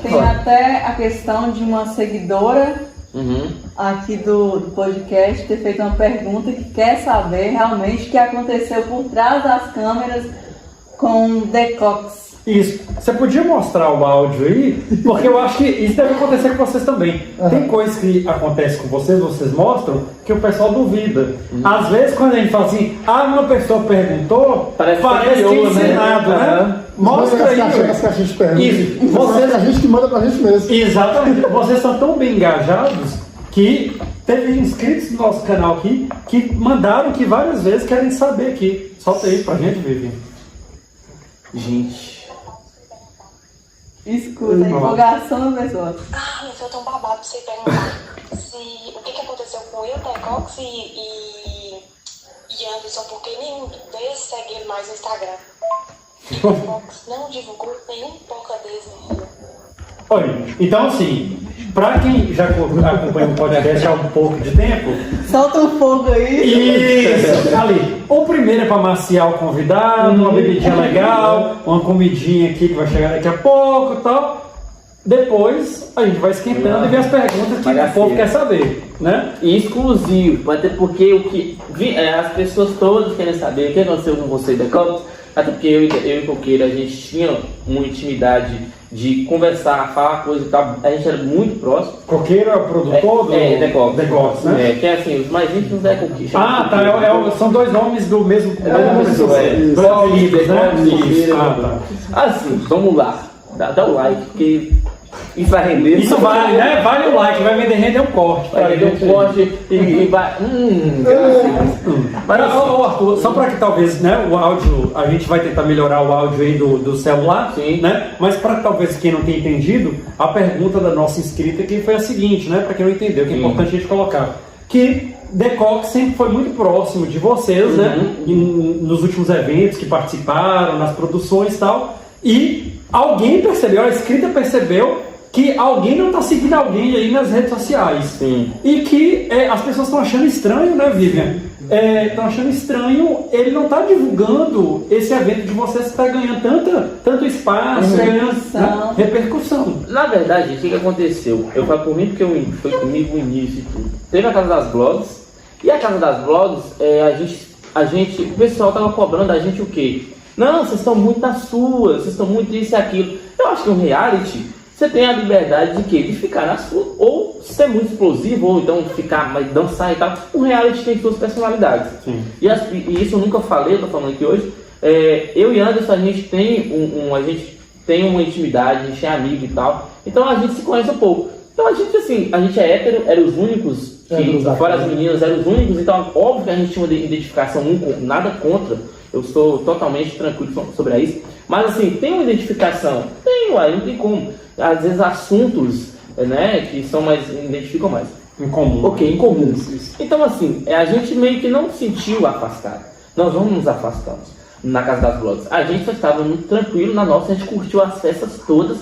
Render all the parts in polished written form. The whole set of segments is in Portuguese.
Tem até a questão de uma seguidora aqui do podcast ter feito uma pergunta que quer saber realmente o que aconteceu por trás das câmeras com Decox. Isso. Você podia mostrar o áudio aí? Porque eu acho que isso deve acontecer com vocês também. Tem coisas que acontecem com vocês mostram, que o pessoal duvida. Às vezes, quando a gente fala assim, uma pessoa perguntou, parece que é ensinado, né? Mostra aí. As caixinhas de perguntas. Isso. Vocês, a gente que manda pra gente mesmo. Exatamente. Vocês são tão bem engajados que teve inscritos no nosso canal aqui que mandaram que várias vezes querem saber aqui. Solta aí pra gente, Vivian. Gente. Escuta, a empolgação da pessoa. Mas eu tô um babado pra você perguntar o que aconteceu com eu, Decox e Anderson, porque nenhum deles segue ele mais no Instagram. Decox não divulgou nenhum porca deles. Olha, então assim, pra quem já acompanha o podcast há um pouco de tempo... Solta um fogo aí. Isso, ali. O primeiro é pra maciar o convidado, uma bebidinha legal, uma comidinha aqui que vai chegar daqui a pouco e tal. Depois a gente vai esquentando e vê as perguntas que o povo quer saber, né? E exclusivo, até porque as pessoas todas querem saber o que aconteceu com você e Decox, até porque eu e Coqueiro, a gente tinha uma intimidade de conversar, falar coisa e tal, a gente era muito próximo. Coqueiro é o produtor do Decox, né? Que é assim, os mais íntimos é Coqueiro. São dois nomes do mesmo pessoa. Dois líderes, né? Assim, vamos lá, dá o like, porque isso vai render. Isso vale, né? Vale o like, vai render um corte. Vai render um corte e vai. Mas, Arthur, só para que talvez, né, o áudio, a gente vai tentar melhorar o áudio aí do celular, né? Mas para talvez quem não tenha entendido, a pergunta da nossa inscrita aqui foi a seguinte, né? Para quem não entendeu, que é importante a gente colocar. Que Decox sempre foi muito próximo de vocês, né? Nos últimos eventos que participaram, nas produções e tal. E alguém percebeu, a inscrita percebeu que alguém não está seguindo alguém aí nas redes sociais. Sim. E que as pessoas estão achando estranho, né, Vivian? Estão achando estranho ele não tá divulgando esse evento de vocês que está ganhando tanto espaço, ganhando repercussão. Na verdade, o que aconteceu? Eu falo por mim porque foi comigo o início e tudo. Teve a Casa das Blogs, e a Casa das Blogs, o pessoal tava cobrando da gente o quê? Não, vocês estão muito nas suas, vocês estão muito isso e aquilo. Eu acho que um reality, você tem a liberdade de quê? De ficar na sua, ou ser muito explosivo, ou então ficar, mas dançar e tal. Um reality tem suas personalidades. Sim. E isso eu nunca falei, eu tô falando aqui hoje. Eu e Anderson, a gente tem uma intimidade, a gente é amigo e tal. Então a gente se conhece um pouco. Então a gente é hétero, eram os únicos, fora as meninas, eram os únicos. Então óbvio que a gente tinha uma identificação, nada contra. Eu sou totalmente tranquilo sobre isso. Mas assim, tem uma identificação? Tem, não tem como. Às vezes assuntos, né, que são mais, identificam mais. Em comum. Ok, em comum. Então assim, a gente meio que não se sentiu afastado. Nós não nos afastamos na Casa das Blogs. A gente só estava muito tranquilo na nossa, a gente curtiu as festas todas.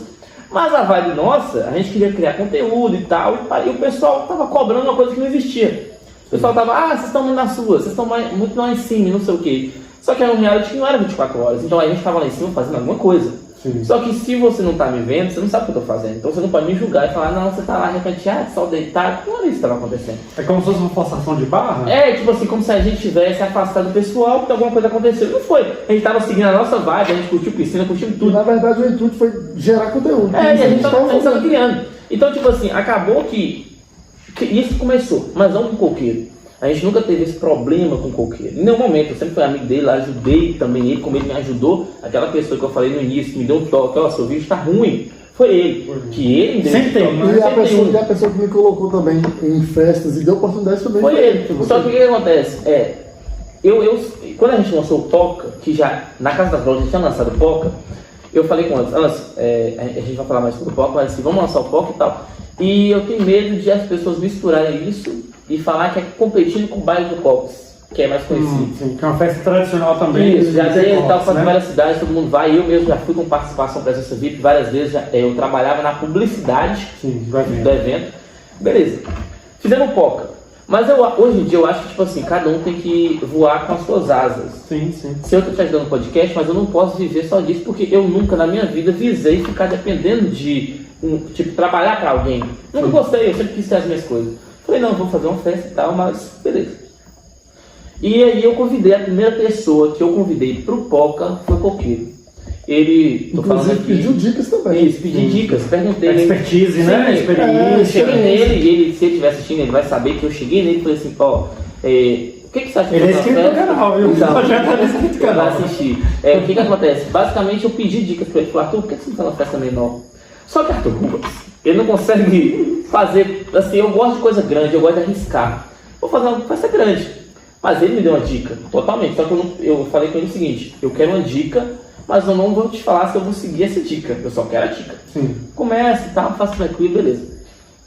Mas a vibe nossa, a gente queria criar conteúdo e tal. E o pessoal estava cobrando uma coisa que não existia. O pessoal estava, vocês estão muito nas suas, vocês estão muito lá em cima, não sei o quê. Só que era um reality que não era 24 horas, então a gente estava lá em cima fazendo alguma coisa. Sim. Só que se você não está me vendo, você não sabe o que eu estou fazendo. Então você não pode me julgar e falar, não, você está lá repenteado, só deitado. Não era isso que estava acontecendo. É como se fosse uma forçação de barra? Tipo assim, como se a gente tivesse afastado do pessoal porque alguma coisa aconteceu. Não foi. A gente estava seguindo a nossa vibe, a gente curtiu piscina, curtiu tudo. E na verdade o intuito foi gerar conteúdo. E a gente estava criando. Então, tipo assim, acabou que isso começou, mas não com Coqueiro. A gente nunca teve esse problema com o Coqueiro. Em nenhum momento, eu sempre fui amigo dele, ajudei também ele, como ele me ajudou. Aquela pessoa que eu falei no início, que me deu um toque, seu vídeo está ruim, foi ele. Que ele sempre tem. E a pessoa que me colocou também em festas e deu oportunidade também. Foi ele. Só que o que acontece? Quando a gente lançou o Poca, que já na Casa das Blogs a gente tinha lançado o Poca, eu falei com eles, a gente vai falar mais sobre o Poca, mas assim, vamos lançar o Poca e tal. E eu tenho medo de as pessoas misturarem isso e falar que é competindo com o baile do Cox, que é mais conhecido. Sim, que é uma festa tradicional também. Isso, já tem tal, faz várias cidades, todo mundo vai. Eu mesmo já fui com participação presença VIP várias vezes. Eu trabalhava na publicidade do evento. Beleza. Fizemos Poca. Mas hoje em dia eu acho que, tipo assim, cada um tem que voar com as suas asas. Sim, sim. Se eu estou te ajudando no podcast, mas eu não posso viver só disso, porque eu nunca na minha vida visei ficar dependendo de, trabalhar para alguém. Nunca gostei, eu sempre quis ter as minhas coisas. Falei, não, vou fazer uma festa e tal, mas beleza. E aí eu convidei, a primeira pessoa que eu convidei pro Poca foi Coqueiro. Ele, tô falando aqui, pediu dicas também. Isso, pedi dicas, perguntei. Expertise, né? Eu cheguei nele, e ele, se ele estiver assistindo, ele vai saber que eu cheguei nele e falei assim, ó, o que você acha Ele é inscrito no canal, viu? Então, Já tá inscrito no canal. vai assistir. O que acontece? Basicamente eu pedi dicas pra ele, falei, Arthur, por que você não tá na festa menor? Só que Arthur, ele não consegue fazer, assim, eu gosto de coisa grande, eu gosto de arriscar. Vou fazer uma festa grande. Mas ele me deu uma dica, totalmente. Só que eu falei com ele o seguinte, eu quero uma dica, mas eu não vou te falar se eu vou seguir essa dica. Eu só quero a dica. Sim. Começa e tal, faço tranquilo, beleza.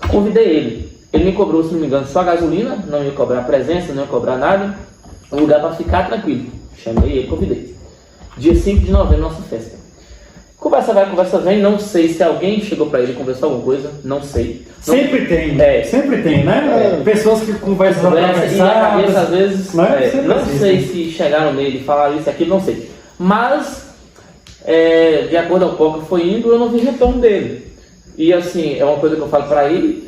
Convidei ele. Ele me cobrou, se não me engano, só a gasolina, não ia cobrar presença, não ia cobrar nada. Um lugar para ficar tranquilo. Chamei ele, convidei. Dia 5 de novembro, nossa festa. Conversa vai, conversa vem. Não sei se alguém chegou para ele e conversou alguma coisa. Não sei. Sempre tem. Sempre tem, né? Pessoas que conversam E a cabeça, às vezes, não assim, sei se chegaram nele e falaram isso e aquilo, não sei. Mas, de acordo ao pouco que foi indo, eu não vi retorno dele. E assim, é uma coisa que eu falo pra ele,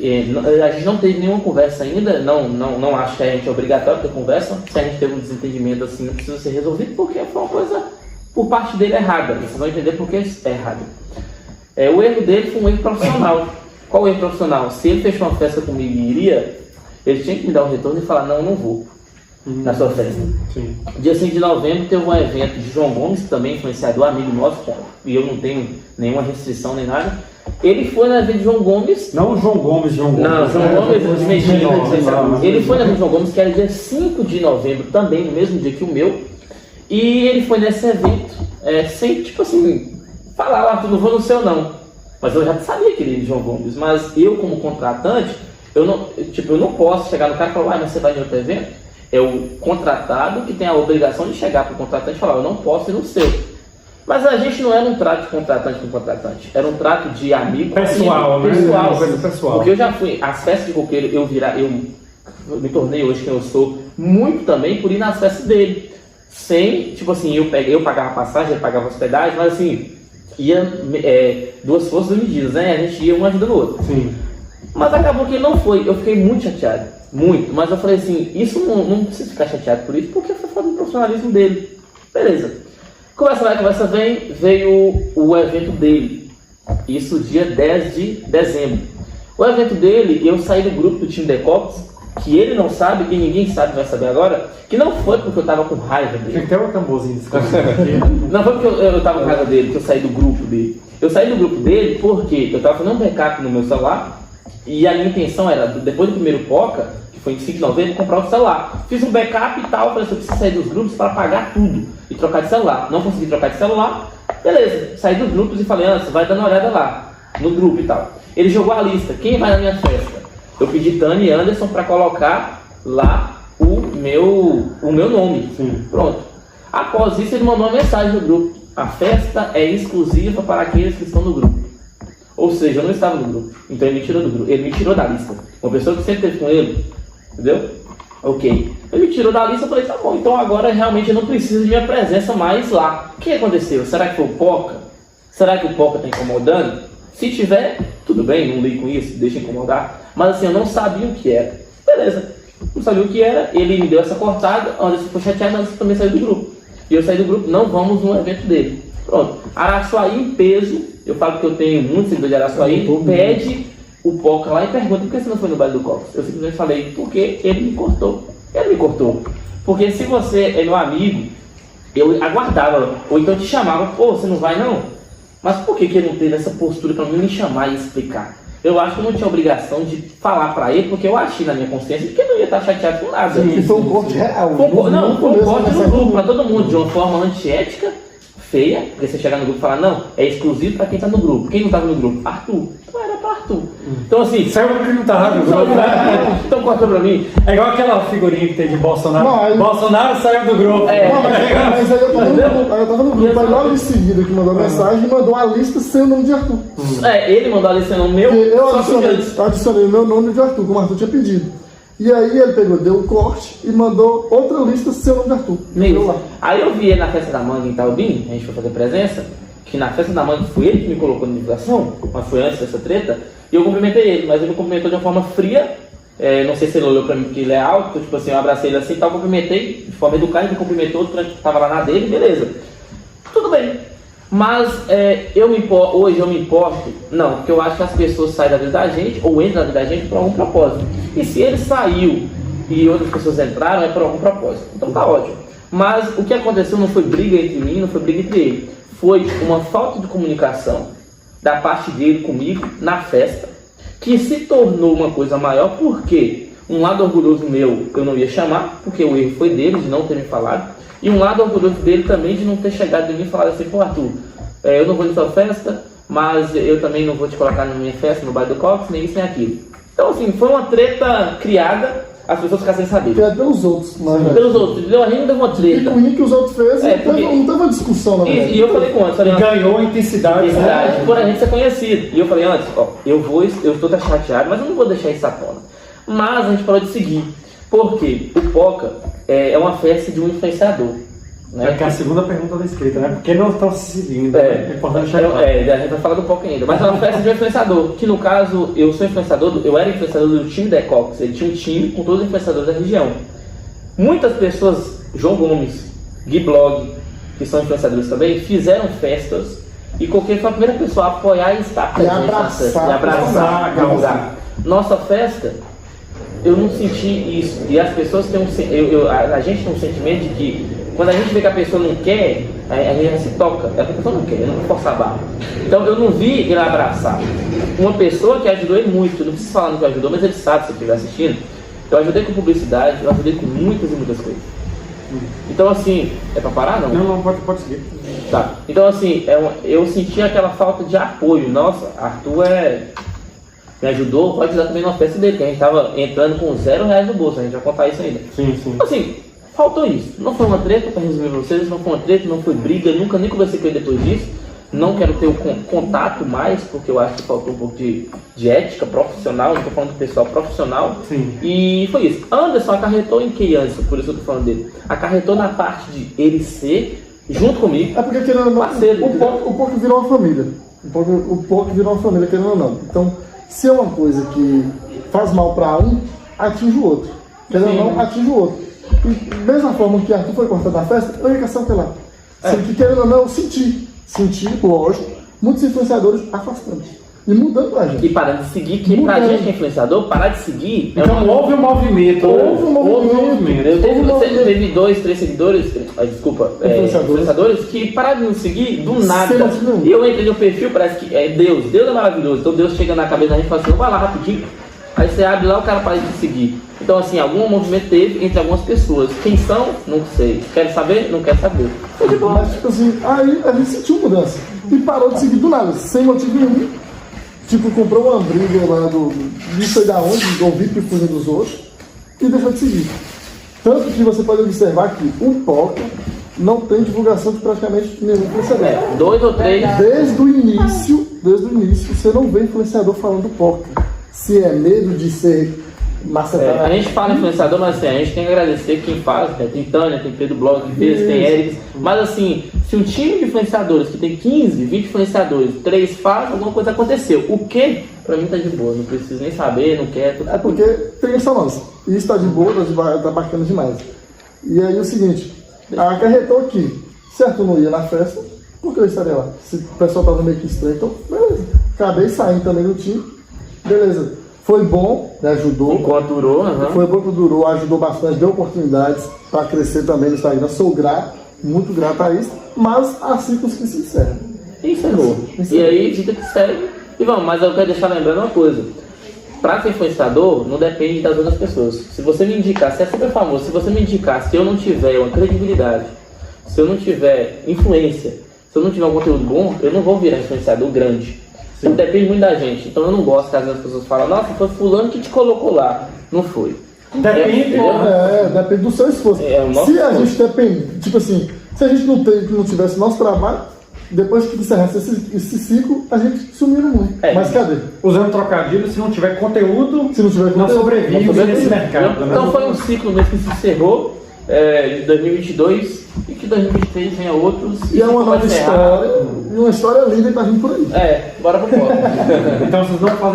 a gente não teve nenhuma conversa ainda, não acho que a gente é obrigatório ter conversa. Se a gente teve um desentendimento assim, não precisa ser resolvido, porque foi uma coisa, por parte dele, errada. Vocês vão entender por que é errado. O erro dele foi um erro profissional. Qual o erro profissional? Se ele fechou uma festa comigo e iria, ele tinha que me dar um retorno e falar, não, eu não vou na sua festa. Sim. Dia 5 de novembro teve um evento de João Gomes, que também é influenciador, amigo nosso, e eu não tenho nenhuma restrição nem nada. Ele foi na evento de João Gomes. Não João Gomes. Não, João Gomes de Medina. Ele foi na evento de João Gomes, que era dia 5 de novembro, também, no mesmo dia que o meu. E ele foi nesse evento, sem, tipo assim, falar, Arthur, não vou no seu não. Mas eu já sabia que ele era de João Gomes. Mas eu, como contratante, eu não posso chegar no cara e falar, mas você vai em outro evento? É o contratado que tem a obrigação de chegar para o contratante e falar, eu não posso ir no seu. Mas a gente não era um trato de contratante com contratante, era um trato de amigo pessoal, amigo, né? Pessoal. Porque eu já fui, as festas de coqueiro, eu me tornei hoje quem eu sou, muito também por ir nas festas dele. Sem, tipo assim, eu pagava passagem, ele pagava hospedagem, mas assim, ia duas forças medidas, né? A gente ia um ajudando o outro. Sim. Mas acabou que ele não foi, eu fiquei muito chateado, muito. Mas eu falei assim, isso não precisa ficar chateado por isso, porque foi falta do profissionalismo dele. Beleza. Conversa vai, conversa vem, veio o evento dele. Isso dia 10 de dezembro. O evento dele, eu saí do grupo do time Decops, que ele não sabe, e ninguém sabe, vai saber agora, que não foi porque eu tava com raiva dele. Tem até um tamborzinho Não foi porque eu tava com raiva dele, que eu saí do grupo dele. Eu saí do grupo dele porque eu tava fazendo um backup no meu celular, e a minha intenção era, depois do primeiro Poca, que foi em 5 de novembro, comprar o celular. Fiz um backup e tal, falei assim, eu preciso sair dos grupos para pagar tudo e trocar de celular. Não consegui trocar de celular, beleza. Saí dos grupos e falei, Anderson, vai dando uma olhada lá, no grupo e tal. Ele jogou a lista, quem vai na minha festa? Eu pedi Tani e Anderson para colocar lá o meu nome. Sim. Pronto. Após isso, ele mandou uma mensagem no grupo. A festa é exclusiva para aqueles que estão no grupo. Ou seja, eu não estava no grupo. Então ele me tirou do grupo. Ele me tirou da lista. Uma pessoa que sempre esteve com ele. Entendeu? Ok. Ele me tirou da lista e falei, tá bom, então agora realmente eu não preciso de minha presença mais lá. O que aconteceu? Será que foi o Poca? Será que o Poca está incomodando? Se tiver, tudo bem, não ligo com isso, deixa incomodar. Mas assim, eu não sabia o que era. Beleza. Não sabia o que era, ele me deu essa cortada, Anderson ficou chateado, Anderson também saiu do grupo. E eu saí do grupo, não vamos no evento dele. Pronto. Araçuaí em peso, eu falo que eu tenho muito seguidor de Araçuaí, pede o Poca lá e pergunta por que você não foi no baile do Cox. Eu simplesmente falei, porque ele me cortou. Ele me cortou. Porque se você é meu amigo, eu aguardava, ou então te chamava, pô, você não vai não? Mas por que ele não teve essa postura para me chamar e explicar? Eu acho que eu não tinha obrigação de falar para ele, porque eu achei na minha consciência que ele não ia estar chateado com nada. Sim, foi um corte real. Foi um corte no grupo, para todo mundo, de uma forma antiética, feia, porque você chegar no grupo e falar, não, é exclusivo para quem está no grupo. Quem não estava no grupo? Arthur. Então era para Arthur. Então assim... Saiu pra perguntar do grupo, né? Então corta pra mim. É igual aquela figurinha que tem de Bolsonaro. Não, aí- Bolsonaro saiu do grupo. Não, mas aí eu tava no grupo, aí logo em seguida que mandou a mensagem, mandou a lista sem o nome de Arthur. Ele mandou a lista no meu, Porque eu só que adicionei o meu nome de Arthur, como o Arthur tinha pedido. E aí ele pegou, deu um corte e mandou outra lista sem o nome de Arthur. Deu lá. Aí eu vi ele na festa da Manga em Taubim, a gente foi fazer presença, que na festa da Manga foi ele que me colocou na divulgação, mas foi antes dessa treta, e eu cumprimentei ele, mas ele me cumprimentou de uma forma fria, não sei se ele olhou pra mim porque ele é alto, tipo assim, eu abracei ele assim e tal, cumprimentei, de forma educada, ele me cumprimentou, tava lá na dele, beleza. Tudo bem. Mas hoje eu me importo, não, porque eu acho que as pessoas saem da vida da gente, ou entram na vida da gente por algum propósito. E se ele saiu e outras pessoas entraram, é por algum propósito. Então tá ótimo. Mas o que aconteceu não foi briga entre mim, não foi briga entre ele. Foi uma falta de comunicação da parte dele comigo na festa, que se tornou uma coisa maior, porque um lado orgulhoso meu eu não ia chamar, porque o erro foi dele de não ter me falado. E um lado orgulhoso dele também de não ter chegado em mim e falado assim, pô Arthur, eu não vou na sua festa, mas eu também não vou te colocar na minha festa, no bairro do Cox, nem isso nem aquilo. Então assim, foi uma treta criada, as pessoas ficaram sem saber. Criado pelos outros, na verdade. Pelos outros, entendeu? A gente não deu uma E treta. com o que os outros fez, porque- não teve uma discussão, na verdade. E eu falei com antes, falei, Ganhou a intensidade. intensidade, por a gente ser conhecido. E eu falei antes, eu estou chateado, mas eu não vou deixar isso à tona. Mas a gente parou de seguir. Porque o Poca é uma festa de um influenciador. Né? É a segunda pergunta da escrita, né? Porque não estão se seguindo. É importante deixar claro. a gente vai falar do Poca ainda. Mas é uma festa de um influenciador. Que no caso, eu sou influenciador, eu era influenciador do time da Ecox. Ele tinha um time com todos os influenciadores da região. Muitas pessoas, João Gomes, Gui Blog, que são influenciadores também, fizeram festas e qualquer foi a primeira pessoa a apoiar e estar presente na festa. E abraçar, causar. Nossa festa, eu não senti isso. E as pessoas têm a gente tem um sentimento de que quando a gente vê que a pessoa não quer, a gente se toca. A pessoa não quer, eu não vou forçar a barra. Então eu não vi ele abraçar. Uma pessoa que ajudou ele muito, eu não preciso falar no que ajudou, mas ele sabe se ele estiver assistindo. Eu ajudei com publicidade, eu ajudei com muitas e muitas coisas. Então assim, é pra parar não? Não, pode seguir. Tá. Então assim, eu senti aquela falta de apoio. Nossa, Arthur me ajudou, pode ajudar também na festa dele, que a gente tava entrando com R$0 no bolso, a gente vai contar isso ainda. Sim. Assim, faltou isso. Não foi uma treta, para resumir pra vocês, não foi uma treta, não foi briga, nunca nem conversei com ele depois disso. Não quero ter o contato mais, porque eu acho que faltou um pouco de ética profissional, não tô falando do pessoal profissional. Sim. E foi isso. Anderson acarretou em que, Anderson? Por isso eu tô falando dele. Acarretou na parte de ele ser, junto comigo, É porque, querendo ou não, parceiro, o Poca virou uma família. O Poca virou uma família, querendo ou não. Então, se é uma coisa que faz mal para um, atinge o outro. Querendo ou não, atinge o outro. E mesma forma que Arthur foi cortado na festa, eu ia caçar o lá. Que querendo ou não, eu senti, lógico, muitos influenciadores afastando e mudando a gente. e parando de seguir, que pra Mudando. gente que é influenciador, parar de seguir Então houve um movimento. Houve um movimento. Teve 2, 3 seguidores, influenciadores que pararam de nos seguir do nada. Sem motivo nenhum. E eu entrei no perfil, parece que é Deus é maravilhoso. Então Deus chega na cabeça da gente e fala assim, vai lá rapidinho. Aí você abre lá, o cara para de seguir. Então assim, algum movimento teve entre algumas pessoas. Quem são? Não sei. Quer saber? Não quer saber. Mas, tipo assim, aí a gente sentiu mudança. E parou de seguir do nada, sem motivo nenhum. Tipo, comprou uma briga lá não sei da onde, do ouvido que fugiu dos outros, e deixou de seguir. Tanto que você pode observar que o Poca não tem divulgação de praticamente nenhum influenciador. 2 ou 3. Desde o início, você não vê influenciador falando do Poca. Se é medo de ser macetado. A gente fala influenciador, mas assim, a gente tem que agradecer quem faz, né? Tem Tânia, tem Pedro Blog, tem Eric. Mas assim, se um time de influenciadores que tem 15, 20 influenciadores, 3 faz, alguma coisa aconteceu. O que? Pra mim tá de boa, não preciso nem saber, não quero. É porque tem essa lance. E isso tá de boa, tá bacana demais. E aí o seguinte, acarretou aqui. Certo, não ia na festa, por que eu estaria lá? Se o pessoal tava meio que estranho, então beleza. Acabei saindo também do time, beleza. Foi bom, me ajudou. Enquanto durou, Foi bom que durou, ajudou bastante, deu oportunidades para crescer também no Instagram. Sou grato, muito grato a isso, mas assim que se encerra. E encerrou. E aí, vida que segue. E vamos, mas eu quero deixar lembrando uma coisa. Pra ser influenciador, não depende das outras pessoas. Se você me indicar, se é super famoso, se você me indicar, se eu não tiver uma credibilidade, se eu não tiver influência, se eu não tiver um conteúdo bom, eu não vou virar influenciador grande. Depende muito da gente. Então eu não gosto que às vezes as pessoas falam, nossa, foi fulano que te colocou lá. Não foi. Depende, Depende do seu esforço. É, o nosso se a esforço. gente depende, tipo assim, se a gente não tivesse nosso trabalho, depois que encerrasse esse ciclo, a gente sumiu no mundo. Mas cadê? Usando trocadilho, se não tiver conteúdo, Se não tiver não conteúdo, sobrevive não sobrevive. nesse mercado. Né? Então foi um ciclo mesmo que se encerrou de 2022 e que 2023 venha outros. E é uma vai nova encerrar. história, e uma história linda que tá vindo por aí. Bora pro próximo. Então vocês não fazem